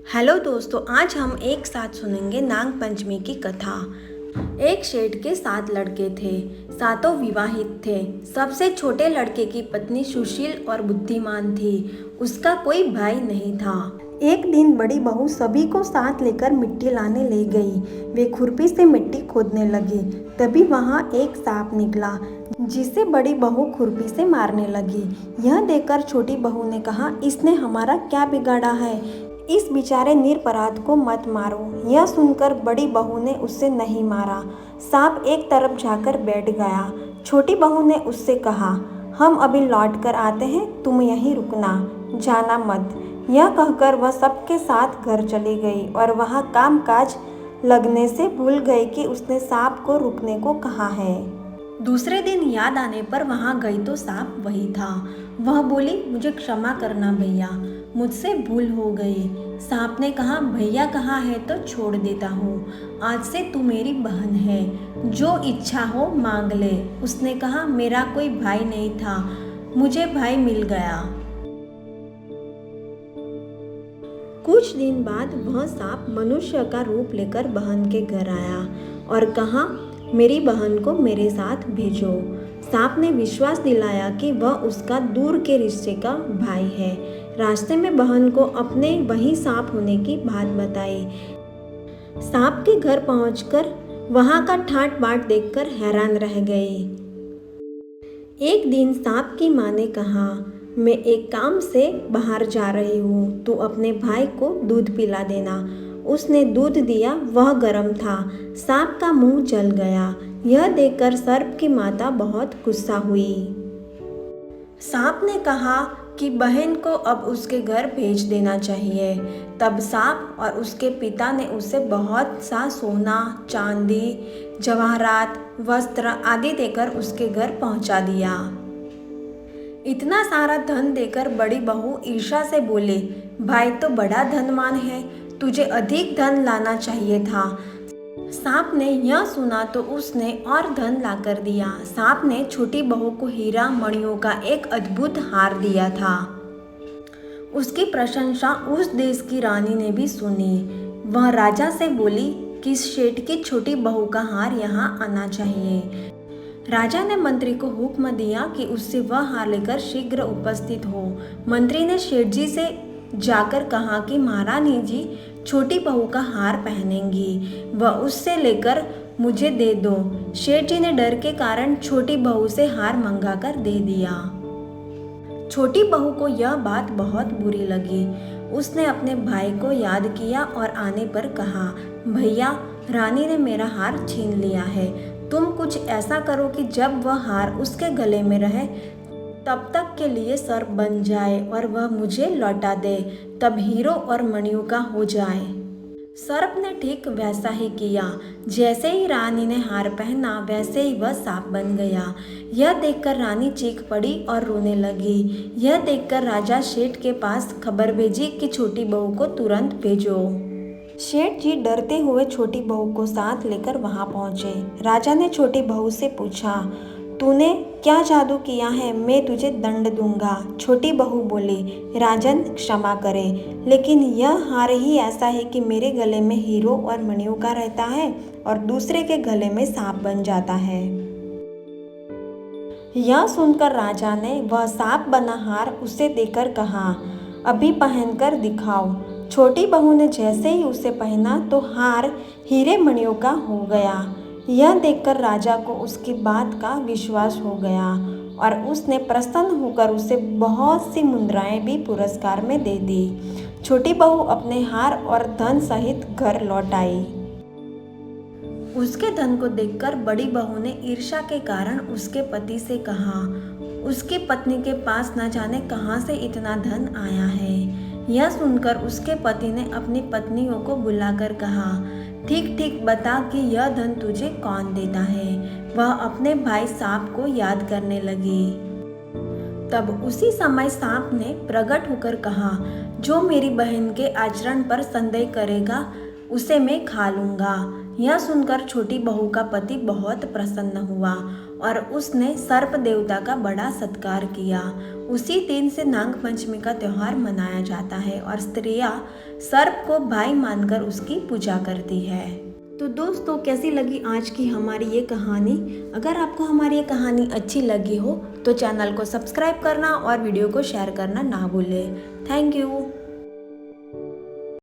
Hello दोस्तों, आज हम एक साथ सुनेंगे नाग पंचमी की कथा। एक शेठ के 7 लड़के थे। सातों विवाहित थे। सबसे छोटे लड़के की पत्नी सुशील और बुद्धिमान थी। उसका कोई भाई नहीं था। एक दिन बड़ी बहू सभी को साथ लेकर मिट्टी लाने ले गई। वे खुरपी से मिट्टी खोदने लगी। तभी वहां एक सांप निकला, जिसे बड़ी बहू खुरपी से मारने लगी। यह देखकर छोटी बहू ने कहा, इसने हमारा क्या बिगाड़ा है? इस बेचारे निरपराध को मत मारो। यह सुनकर बड़ी बहू ने उससे नहीं मारा। सांप एक तरफ जाकर बैठ गया। छोटी बहू ने उससे कहा, हम अभी लौट कर आते हैं, तुम यहीं रुकना, जाना मत। यह कहकर वह सबके साथ घर चली गई और वहाँ कामकाज लगने से भूल गई कि उसने सांप को रुकने को कहा है। दूसरे दिन याद आने पर वहाँ गई तो सांप वही था। वह बोली, मुझे क्षमा करना भैया, मुझसे भूल हो गई। सांप ने कहा, भैया कहाँ है तो छोड़ देता हूँ। आज से तू मेरी बहन है, जो इच्छा हो मांग ले। उसने कहा, मेरा कोई भाई नहीं था, मुझे भाई मिल गया। कुछ दिन बाद वह सांप मनुष्य का रूप लेकर बहन के घर आया और कहा, मेरी बहन को मेरे साथ भेजो। सांप ने विश्वास दिलाया कि वह उसका दूर के रिश्ते का भाई है। रास्ते में बहन को अपने वही सांप होने की बात बताई। सांप के घर पहुंचकर वहां का ठाट बाट देखकर हैरान रह गई। एक दिन सांप की माँ ने कहा, मैं एक काम से बाहर जा रही हूँ, तू अपने भाई को दूध पिला देना। उसने दूध दिया, वह गर्म था। सांप का मुंह जल गया। यह देखकर सर्प की माता बहुत गुस्सा हुई। सांप ने कहा कि बहन को अब उसके घर भेज देना चाहिए। तब सांप और उसके पिता ने उसे बहुत सा सोना, चांदी, जवाहरात, वस्त्र आदि देकर उसके घर पहुंचा दिया। इतना सारा धन देकर बड़ी बहू ईर्ष्या से बोले, भाई तो बड़ा धनवान है, तुझे अधिक धन लाना चाहिए था। सांप ने यह सुना तो उसने और धन लाकर दिया। सांप ने छोटी बहू को हीरा मणियों का एक अद्भुत हार दिया था। उसकी प्रशंसा उस देश की रानी ने भी सुनी। वह राजा से बोली कि सेठ की छोटी बहू का हार यहाँ आना चाहिए। राजा ने मंत्री को हुक्म दिया कि उससे वह हार लेकर शीघ्र उपस्थित हो। मंत्री ने सेठ जी से जाकर कहा कि महारानी जी छोटी बहू का हार पहनेंगी, वह उससे लेकर मुझे दे दो। सेठ जी ने डर के कारण छोटी बहू से हार मंगा कर दे दिया। छोटी बहू को यह बात बहुत बुरी लगी। उसने अपने भाई को याद किया और आने पर कहा, भैया, रानी ने मेरा हार छीन लिया है। तुम कुछ ऐसा करो कि जब वह हार उसके गले में रहे तब तक के लिए सर्प बन जाए और वह मुझे लौटा दे, तब हीरो और मणियों का हो जाए। सर्प ने ठीक वैसा ही किया। जैसे ही रानी ने हार पहना वैसे ही वह सांप बन गया। यह देखकर रानी चीख पड़ी और रोने लगी। यह देखकर राजा सेठ के पास खबर भेजी कि छोटी बहू को तुरंत भेजो। सेठ जी डरते हुए छोटी बहू को साथ लेकर वहां पहुंचे। राजा ने छोटी बहू से पूछा, तूने क्या जादू किया है? मैं तुझे दंड दूंगा। छोटी बहू बोली, राजन क्षमा करे, लेकिन यह हार ही ऐसा है कि मेरे गले में हीरो और मणियों का रहता है और दूसरे के गले में सांप बन जाता है। यह सुनकर राजा ने वह सांप बना हार उसे देकर कहा, अभी पहनकर दिखाओ। छोटी बहू ने जैसे ही उसे पहना तो हार हीरे मणियों का हो गया। यह देखकर राजा को उसकी बात का विश्वास हो गया और उसने प्रसन्न होकर उसे बहुत सी मुद्राएं भी पुरस्कार में दे दी। छोटी बहू अपने हार और धन सहित घर लौट आई। उसके धन को देखकर बड़ी बहू ने ईर्ष्या के कारण उसके पति से कहा, उसकी पत्नी के पास न जाने कहां से इतना धन आया है। यह सुनकर उसके पति ने अपनी पत्नियों को बुलाकर कहा, ठीक ठीक बता कि यह धन तुझे कौन देता है। वह अपने भाई सांप को याद करने लगी। तब उसी समय सांप ने प्रकट होकर कहा, जो मेरी बहन के आचरण पर संदेह करेगा उसे मैं खा लूंगा। यह सुनकर छोटी बहू का पति बहुत प्रसन्न हुआ और उसने सर्प देवता का बड़ा सत्कार किया। उसी दिन से नाग पंचमी का त्यौहार मनाया जाता है और स्त्रियां सर्प को भाई मानकर उसकी पूजा करती है। तो दोस्तों, कैसी लगी आज की हमारी ये कहानी? अगर आपको हमारी ये कहानी अच्छी लगी हो तो चैनल को सब्सक्राइब करना और वीडियो को शेयर करना ना भूलें। Thank you.